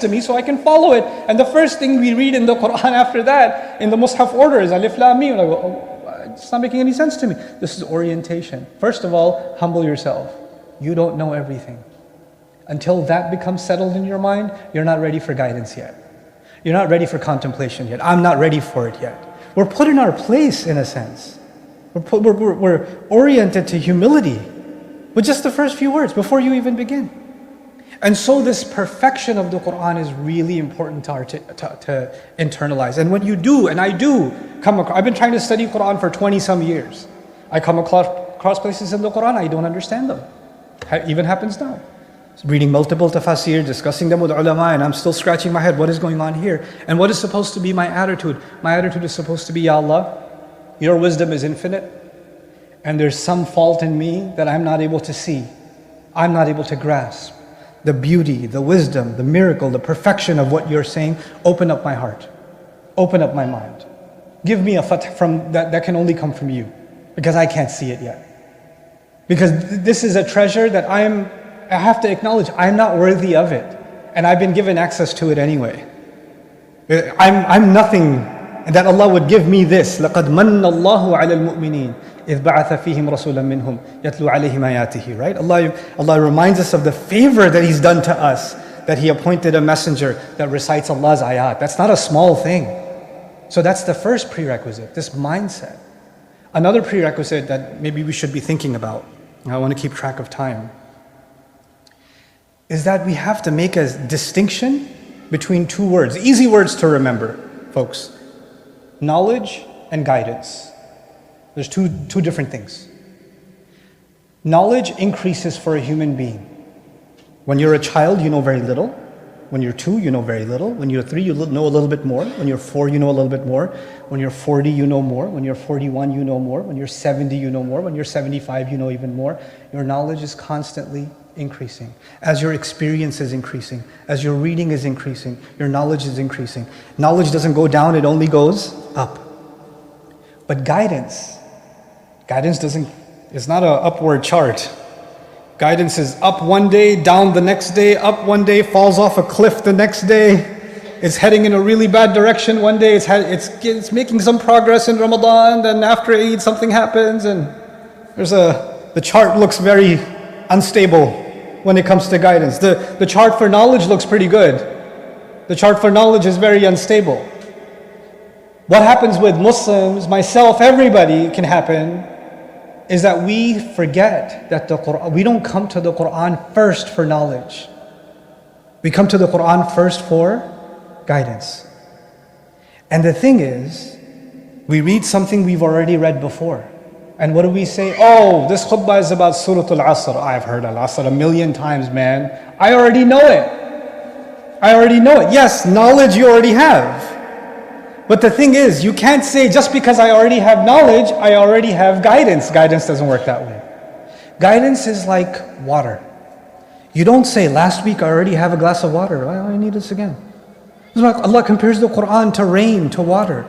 to me so I can follow it. And the first thing we read in the Quran after that, in the Mus'haf order, is Alif Lam Mim. I go, oh, it's not making any sense to me. This is orientation. First of all, humble yourself. You don't know everything. Until that becomes settled in your mind, you're not ready for guidance yet. You're not ready for contemplation yet. I'm not ready for it yet. We're put in our place, in a sense. We're oriented to humility with just the first few words before you even begin. And so this perfection of the Quran is really important to internalize. And when you do, and I do come across, I've been trying to study Quran for 20 some years. I come across places in the Quran, I don't understand them. It even happens now. Reading multiple tafsir, discussing them with ulama, and I'm still scratching my head, what is going on here? And what is supposed to be my attitude? My attitude is supposed to be, Ya Allah, your wisdom is infinite, and there's some fault in me that I'm not able to see. I'm not able to grasp the beauty, the wisdom, the miracle, the perfection of what you're saying. Open up my heart. Open up my mind. Give me a fath from that can only come from you, because I can't see it yet. Because this is a treasure that I have to acknowledge I'm not worthy of it, and I've been given access to it anyway. I'm nothing that Allah would give me this. لَقَدْ مَنَّ اللَّهُ عَلَى الْمُؤْمِنِينَ إِذْ بَعَثَ فِيهِمْ رَسُولًا مِّنْهُمْ يَتْلُو عَلَيْهِمْ آيَاتِهِ. Right? Allah reminds us of the favor that He's done to us, that He appointed a messenger that recites Allah's ayat. That's not a small thing. So that's the first prerequisite, this mindset. Another prerequisite that maybe we should be thinking about, and I want to keep track of time, is that we have to make a distinction between two words, easy words to remember, folks. Knowledge and guidance. There's two different things. Knowledge increases for a human being. When you're a child, you know very little. When you're 2, you know very little. When you're 3, you know a little bit more. When you're 4, you know a little bit more. When you're 40, you know more. When you're 41, you know more. When you're 70, you know more. When you're 75, you know even more. Your knowledge is constantly increasing. As your experience is increasing, as your reading is increasing, your knowledge is increasing. Knowledge doesn't go down, it only goes up. But guidance is not an upward chart. Guidance is up one day, down the next day, up one day, falls off a cliff the next day. It's heading in a really bad direction one day. It's making some progress in Ramadan, then after Eid something happens, and the chart looks very unstable when it comes to guidance. The chart for knowledge looks pretty good. The chart for knowledge is very unstable. What happens with Muslims, myself, everybody, can happen, is that we forget that we don't come to the Quran first for knowledge. We come to the Quran first for guidance. And the thing is, we read something we've already read before. And what do we say? Oh, this khutbah is about Surah Al-Asr. I've heard Al-Asr a million times, man. I already know it. Yes, knowledge you already have. But the thing is, you can't say just because I already have knowledge, I already have guidance. Guidance doesn't work that way. Guidance is like water. You don't say, last week I already have a glass of water. I need this again. Allah compares the Quran to rain, to water.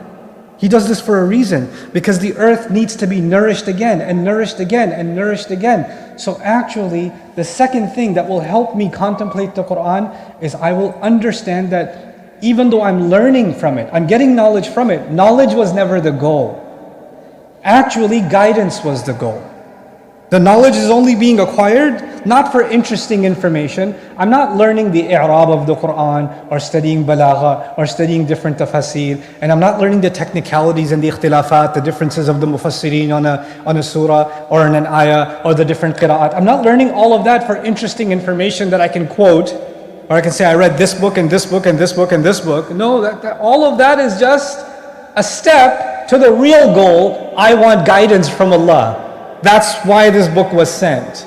He does this for a reason, because the earth needs to be nourished again and nourished again and nourished again. So actually, the second thing that will help me contemplate the Quran is I will understand that even though I'm learning from it, I'm getting knowledge from it, knowledge was never the goal. Actually, guidance was the goal. The knowledge is only being acquired not for interesting information. I'm not learning the i'rab of the Quran or studying balagha or studying different tafasir, and I'm not learning the technicalities and the ikhtilafat, the differences of the mufassirin on a surah or in an ayah or the different qira'at. I'm not learning all of that for interesting information that I can quote, or I can say I read this book and this book and this book and this book. No, all of that is just a step to the real goal. I want guidance from Allah. That's why this book was sent.